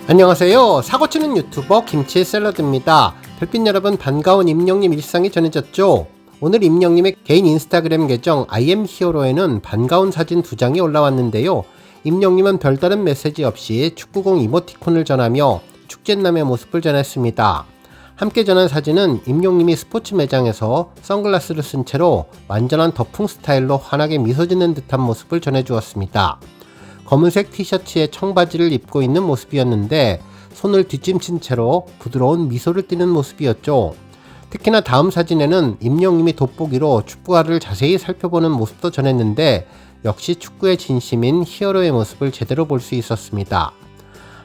안녕하세요. 사고치는 유튜버 김치의 샐러드입니다. 별빛 여러분, 반가운 임영님 일상이 전해졌죠? 오늘 임영님의 개인 인스타그램 계정 IamHero에는 반가운 사진 2장이 올라왔는데요. 임영님은 별다른 메시지 없이 축구공 이모티콘을 전하며 축제남의 모습을 전했습니다. 함께 전한 사진은 임영님이 스포츠 매장에서 선글라스를 쓴 채로 완전한 더풍 스타일로 환하게 미소 짓는 듯한 모습을 전해주었습니다. 검은색 티셔츠에 청바지를 입고 있는 모습이었는데 손을 뒷짐친 채로 부드러운 미소를 띠는 모습이었죠. 특히나 다음 사진에는 임영님이 돋보기로 축구화를 자세히 살펴보는 모습도 전했는데 역시 축구의 진심인 히어로의 모습을 제대로 볼 수 있었습니다.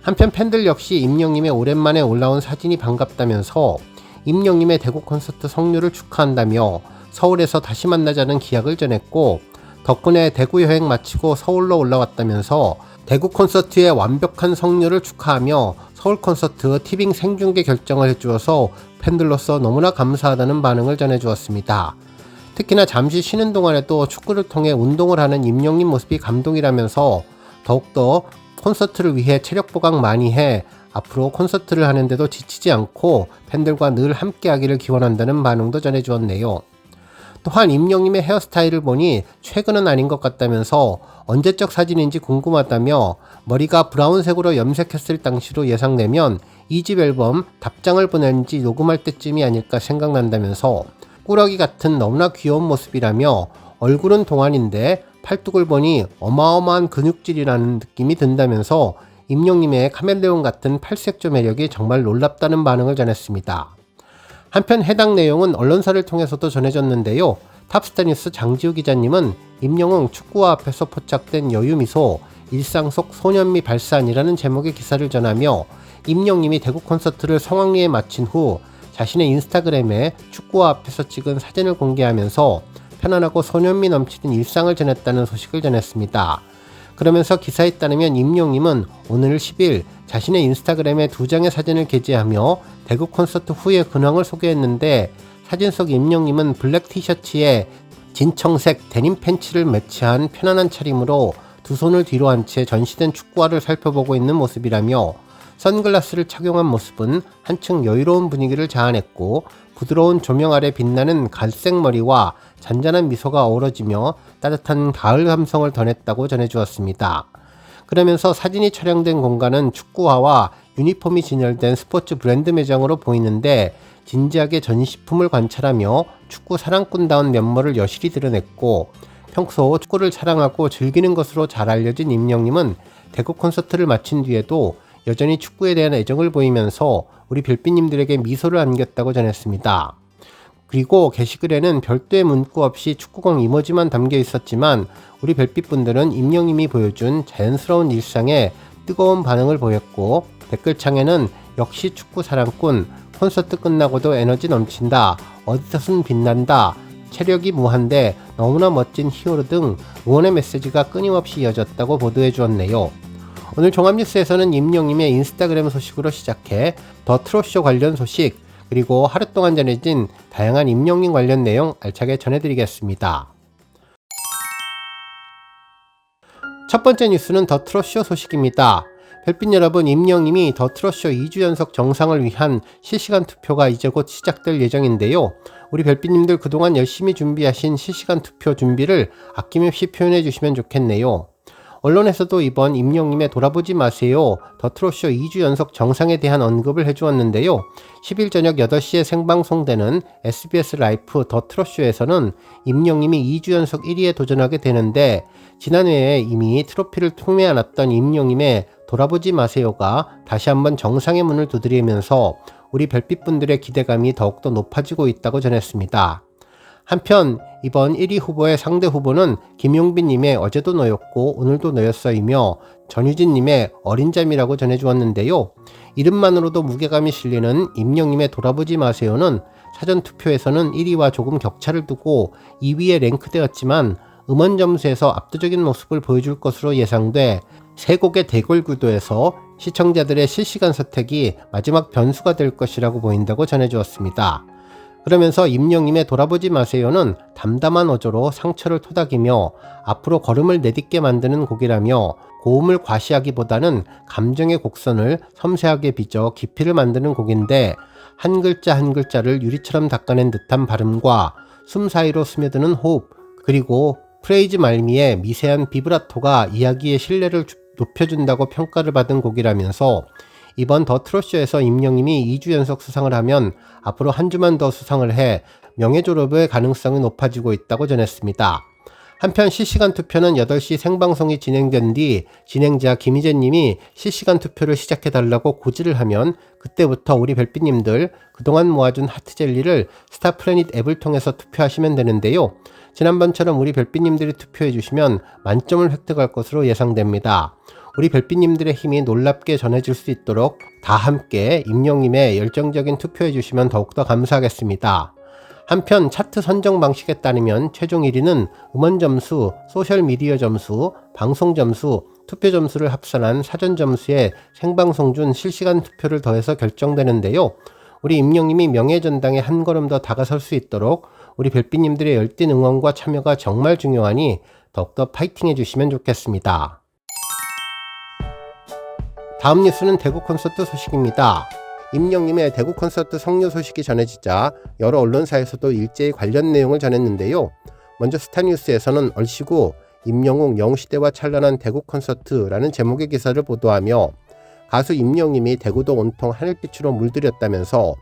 한편 팬들 역시 임영님의 오랜만에 올라온 사진이 반갑다면서 임영님의 대구 콘서트 성료를 축하한다며 서울에서 다시 만나자는 기약을 전했고, 덕분에 대구 여행 마치고 서울로 올라왔다면서 대구 콘서트의 완벽한 성료를 축하하며 서울 콘서트 티빙 생중계 결정을 해주어서 팬들로서 너무나 감사하다는 반응을 전해주었습니다. 특히나 잠시 쉬는 동안에도 축구를 통해 운동을 하는 임영님 모습이 감동이라면서 더욱더 콘서트를 위해 체력 보강 많이 해 앞으로 콘서트를 하는데도 지치지 않고 팬들과 늘 함께하기를 기원한다는 반응도 전해주었네요. 또한 임영님의 헤어스타일을 보니 최근은 아닌 것 같다면서 언제적 사진인지 궁금하다며 머리가 브라운색으로 염색했을 당시로 예상되면 2집 앨범 답장을 보낸 지 녹음할 때쯤이 아닐까 생각난다면서 꾸러기 같은 너무나 귀여운 모습이라며 얼굴은 동안인데 팔뚝을 보니 어마어마한 근육질이라는 느낌이 든다면서 임영님의 카멜레온 같은 팔색조 매력이 정말 놀랍다는 반응을 전했습니다. 한편 해당 내용은 언론사를 통해서도 전해졌는데요. 탑스타뉴스 장지우 기자님은 임영웅 축구화 앞에서 포착된 여유미소, 일상 속 소년미 발산이라는 제목의 기사를 전하며 임영님이 대구 콘서트를 성황리에 마친 후 자신의 인스타그램에 축구화 앞에서 찍은 사진을 공개하면서 편안하고 소년미 넘치는 일상을 전했다는 소식을 전했습니다. 그러면서 기사에 따르면 임영님은 오늘 10일 자신의 인스타그램에 2장의 사진을 게재하며 대구 콘서트 후의 근황을 소개했는데, 사진 속 임영님은 블랙 티셔츠에 진청색 데님 팬츠를 매치한 편안한 차림으로 두 손을 뒤로 한 채 전시된 축구화를 살펴보고 있는 모습이라며 선글라스를 착용한 모습은 한층 여유로운 분위기를 자아냈고, 부드러운 조명 아래 빛나는 갈색 머리와 잔잔한 미소가 어우러지며 따뜻한 가을 감성을 더냈다고 전해주었습니다. 그러면서 사진이 촬영된 공간은 축구화와 유니폼이 진열된 스포츠 브랜드 매장으로 보이는데 진지하게 전시품을 관찰하며 축구 사랑꾼다운 면모를 여실히 드러냈고, 평소 축구를 사랑하고 즐기는 것으로 잘 알려진 임영님은 대구 콘서트를 마친 뒤에도 여전히 축구에 대한 애정을 보이면서 우리 별빛님들에게 미소를 안겼다고 전했습니다. 그리고 게시글에는 별도의 문구 없이 축구공 이모지만 담겨 있었지만 우리 별빛분들은 임영님이 보여준 자연스러운 일상에 뜨거운 반응을 보였고, 댓글창에는 역시 축구 사랑꾼, 콘서트 끝나고도 에너지 넘친다, 어디서든 빛난다, 체력이 무한데 너무나 멋진 히어로 등 응원의 메시지가 끊임없이 이어졌다고 보도해 주었네요. 오늘 종합뉴스에서는 임영님의 인스타그램 소식으로 시작해 더 트롯쇼 관련 소식, 그리고 하루 동안 전해진 다양한 임영님 관련 내용 알차게 전해드리겠습니다. 첫 번째 뉴스는 더 트롯쇼 소식입니다. 별빛 여러분, 임영님이 더 트롯쇼 2주 연속 정상을 위한 실시간 투표가 이제 곧 시작될 예정인데요. 우리 별빛님들 그동안 열심히 준비하신 실시간 투표 준비를 아낌없이 표현해 주시면 좋겠네요. 언론에서도 이번 임영님의 돌아보지 마세요 더 트롯쇼 2주 연속 정상에 대한 언급을 해주었는데요. 10일 저녁 8시에 생방송되는 SBS 라이프 더 트롯쇼에서는 임영님이 2주 연속 1위에 도전하게 되는데, 지난해에 이미 트로피를 품에 안았던 임영님의 돌아보지 마세요가 다시 한번 정상의 문을 두드리면서 우리 별빛분들의 기대감이 더욱더 높아지고 있다고 전했습니다. 한편 이번 1위 후보의 상대 후보는 김용빈님의 어제도 너였고 오늘도 너였어이며 전유진님의 어린잠이라고 전해주었는데요. 이름만으로도 무게감이 실리는 임영님의 돌아보지 마세요는 사전투표에서는 1위와 조금 격차를 두고 2위에 랭크되었지만 음원 점수에서 압도적인 모습을 보여줄 것으로 예상돼 세 곡의 대결 구도에서 시청자들의 실시간 선택이 마지막 변수가 될 것이라고 보인다고 전해주었습니다. 그러면서 임영님의 돌아보지 마세요는 담담한 어조로 상처를 토닥이며 앞으로 걸음을 내딛게 만드는 곡이라며 고음을 과시하기보다는 감정의 곡선을 섬세하게 빚어 깊이를 만드는 곡인데, 한 글자 한 글자를 유리처럼 닦아낸 듯한 발음과 숨 사이로 스며드는 호흡, 그리고 프레이즈 말미에 미세한 비브라토가 이야기의 신뢰를 높여준다고 평가를 받은 곡이라면서, 이번 더 트롯쇼에서 임영님이 2주 연속 수상을 하면 앞으로 한 주만 더 수상을 해 명예 졸업의 가능성이 높아지고 있다고 전했습니다. 한편 실시간 투표는 8시 생방송이 진행된 뒤 진행자 김희재님이 실시간 투표를 시작해달라고 고지를 하면, 그때부터 우리 별빛님들 그동안 모아준 하트젤리를 스타플래닛 앱을 통해서 투표하시면 되는데요. 지난번처럼 우리 별빛님들이 투표해주시면 만점을 획득할 것으로 예상됩니다. 우리 별빛님들의 힘이 놀랍게 전해질 수 있도록 다 함께 임영님의 열정적인 투표해주시면 더욱더 감사하겠습니다. 한편 차트 선정 방식에 따르면 최종 1위는 음원 점수, 소셜미디어 점수, 방송 점수, 투표 점수를 합산한 사전 점수에 생방송 중 실시간 투표를 더해서 결정되는데요. 우리 임영님이 명예전당에 한 걸음 더 다가설 수 있도록 우리 별빛님들의 열띤 응원과 참여가 정말 중요하니 더욱더 파이팅 해주시면 좋겠습니다. 다음 뉴스는 대구 콘서트 소식입니다. 임영님의 대구 콘서트 성료 소식이 전해지자 여러 언론사에서도 일제히 관련 내용을 전했는데요. 먼저 스타뉴스에서는 얼씨구 임영웅 영시대와 찬란한 대구 콘서트라는 제목의 기사를 보도하며, 가수 임영님이 대구도 온통 하늘빛으로 물들였다면서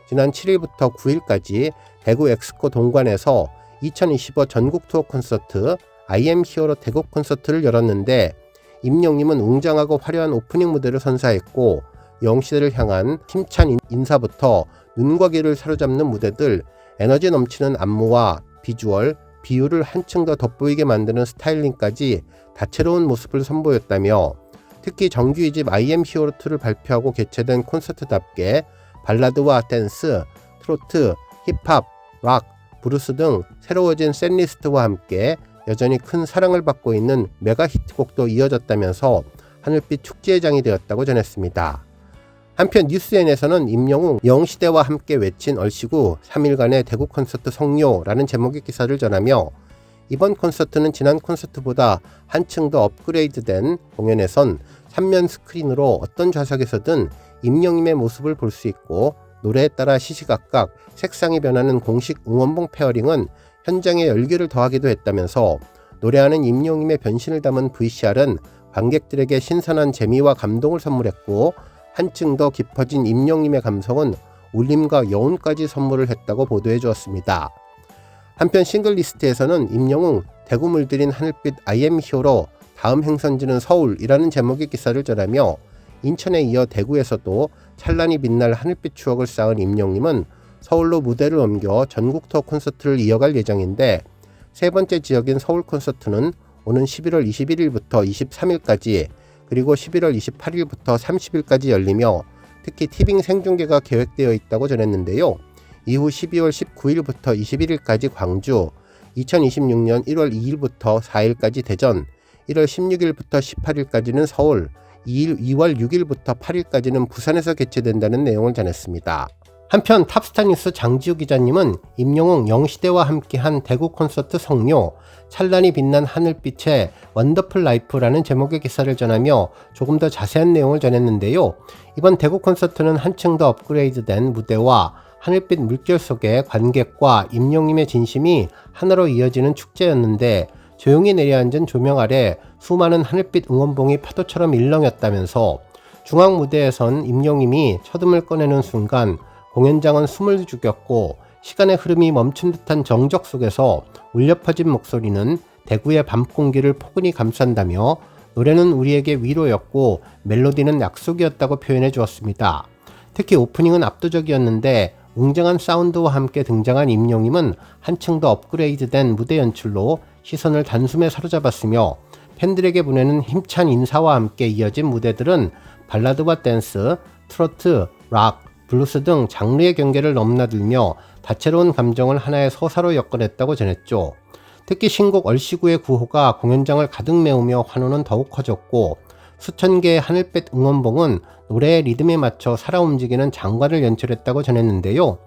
지난 7일부터 9일까지 대구 엑스코 동관에서 2025 전국 투어 콘서트 IM 히어로 대구 콘서트를 열었는데, 임영님은 웅장하고 화려한 오프닝 무대를 선사했고, 영시대를 향한 힘찬 인사부터 눈과 귀를 사로잡는 무대들, 에너지 넘치는 안무와 비주얼, 비율을 한층 더 돋보이게 만드는 스타일링까지 다채로운 모습을 선보였다며, 특히 정규 2집 IM 히어로2를 발표하고 개최된 콘서트답게 발라드와 댄스, 트로트, 힙합, 락, 브루스 등 새로워진 셋리스트와 함께 여전히 큰 사랑을 받고 있는 메가 히트곡도 이어졌다면서 하늘빛 축제의 장이 되었다고 전했습니다. 한편 뉴스엔에서는 임영웅 영시대와 함께 외친 얼씨구 3일간의 대구 콘서트 성료라는 제목의 기사를 전하며, 이번 콘서트는 지난 콘서트보다 한층 더 업그레이드된 공연에선 3면 스크린으로 어떤 좌석에서든 임영님의 모습을 볼 수 있고, 노래에 따라 시시각각 색상이 변하는 공식 응원봉 페어링은 현장에 열기를 더하기도 했다면서, 노래하는 임영님의 변신을 담은 VCR은 관객들에게 신선한 재미와 감동을 선물했고, 한층 더 깊어진 임영님의 감성은 울림과 여운까지 선물을 했다고 보도해 주었습니다. 한편 싱글 리스트에서는 임영웅 대구 물들인 하늘빛 IM 히어로 다음 행선지는 서울이라는 제목의 기사를 전하며, 인천에 이어 대구에서도 찬란히 빛날 하늘빛 추억을 쌓은 임영님은 서울로 무대를 옮겨 전국 투어 콘서트를 이어갈 예정인데, 세 번째 지역인 서울 콘서트는 오는 11월 21일부터 23일까지, 그리고 11월 28일부터 30일까지 열리며, 특히 티빙 생중계가 계획되어 있다고 전했는데요. 이후 12월 19일부터 21일까지 광주, 2026년 1월 2일부터 4일까지 대전, 1월 16일부터 18일까지는 서울, 2월 6일부터 8일까지는 부산에서 개최된다는 내용을 전했습니다. 한편 탑스타뉴스 장지우 기자님은 임영웅 영시대와 함께한 대구 콘서트 성료, 찬란히 빛난 하늘빛의 원더풀 라이프라는 제목의 기사를 전하며 조금 더 자세한 내용을 전했는데요. 이번 대구 콘서트는 한층 더 업그레이드된 무대와 하늘빛 물결 속의 관객과 임영님의 진심이 하나로 이어지는 축제였는데, 조용히 내려앉은 조명 아래 수많은 하늘빛 응원봉이 파도처럼 일렁였다면서, 중앙 무대에선 임영님이 첫음을 꺼내는 순간 공연장은 숨을 죽였고, 시간의 흐름이 멈춘 듯한 정적 속에서 울려 퍼진 목소리는 대구의 밤 공기를 포근히 감싼다며, 노래는 우리에게 위로였고 멜로디는 약속이었다고 표현해 주었습니다. 특히 오프닝은 압도적이었는데, 웅장한 사운드와 함께 등장한 임영님은 한층 더 업그레이드된 무대 연출로 시선을 단숨에 사로잡았으며, 팬들에게 보내는 힘찬 인사와 함께 이어진 무대들은 발라드와 댄스, 트로트, 락, 블루스 등 장르의 경계를 넘나들며 다채로운 감정을 하나의 서사로 엮어냈다고 전했죠. 특히 신곡 얼씨구의 구호가 공연장을 가득 메우며 환호는 더욱 커졌고, 수천 개의 하늘빛 응원봉은 노래의 리듬에 맞춰 살아 움직이는 장관을 연출했다고 전했는데요.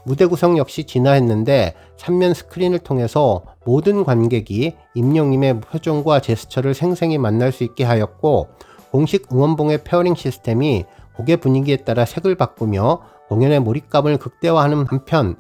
무대 구성 역시 진화했는데 3면 스크린을 통해서 모든 관객이 임영님의 표정과 제스처를 생생히 만날 수 있게 하였고, 공식 응원봉의 페어링 시스템이 곡의 분위기에 따라 색을 바꾸며 공연의 몰입감을 극대화하는 한편,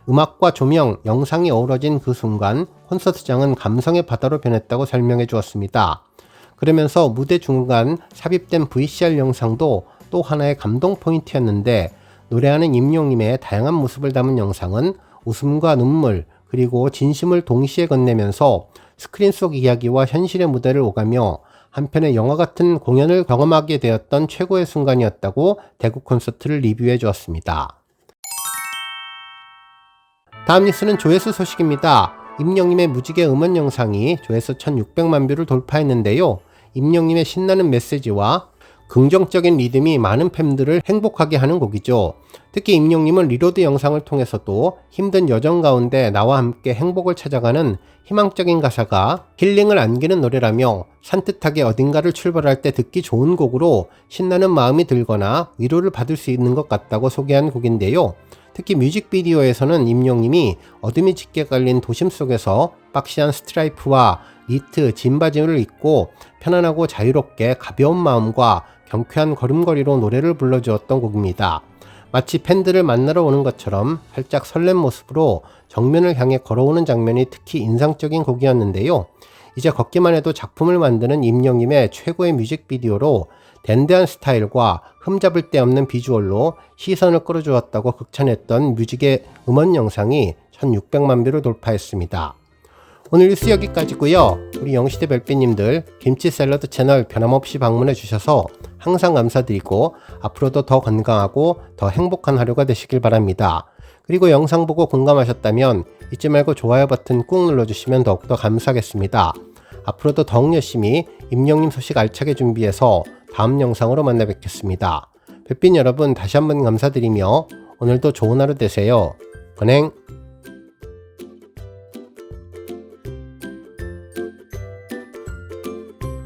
음악과 조명, 영상이 어우러진 그 순간 콘서트장은 감성의 바다로 변했다고 설명해 주었습니다. 그러면서 무대 중간 삽입된 VCR 영상도 또 하나의 감동 포인트였는데, 노래하는 임영님의 다양한 모습을 담은 영상은 웃음과 눈물 그리고 진심을 동시에 건네면서 스크린 속 이야기와 현실의 무대를 오가며 한편의 영화 같은 공연을 경험하게 되었던 최고의 순간이었다고 대구 콘서트를 리뷰해 주었습니다. 다음 뉴스는 조회수 소식입니다. 임영님의 무지개 음원 영상이 조회수 1600만 뷰를 돌파했는데요. 임영님의 신나는 메시지와 긍정적인 리듬이 많은 팬들을 행복하게 하는 곡이죠. 특히 임영님은 리로드 영상을 통해서도 힘든 여정 가운데 나와 함께 행복을 찾아가는 희망적인 가사가 힐링을 안기는 노래라며 산뜻하게 어딘가를 출발할 때 듣기 좋은 곡으로 신나는 마음이 들거나 위로를 받을 수 있는 것 같다고 소개한 곡인데요. 특히 뮤직비디오에서는 임영님이 어둠이 짙게 깔린 도심 속에서 박시한 스트라이프와 니트, 진 바지를 입고 편안하고 자유롭게 가벼운 마음과 경쾌한 걸음걸이로 노래를 불러주었던 곡입니다. 마치 팬들을 만나러 오는 것처럼 살짝 설렘 모습으로 정면을 향해 걸어오는 장면이 특히 인상적인 곡이었는데요. 이제 걷기만 해도 작품을 만드는 임영님의 최고의 뮤직비디오로 댄대한 스타일과 흠잡을 데 없는 비주얼로 시선을 끌어주었다고 극찬했던 뮤직의 음원 영상이 1600만 뷰를 돌파했습니다. 오늘 뉴스 여기까지고요. 우리 영시대 별빛님들 김치 샐러드 채널 변함없이 방문해 주셔서 항상 감사드리고 앞으로도 더 건강하고 더 행복한 하루가 되시길 바랍니다. 그리고 영상 보고 공감하셨다면 잊지 말고 좋아요 버튼 꾹 눌러주시면 더욱더 감사하겠습니다. 앞으로도 더욱 열심히 임영님 소식 알차게 준비해서 다음 영상으로 만나 뵙겠습니다. 별빛 여러분 다시 한번 감사드리며 오늘도 좋은 하루 되세요. 건행!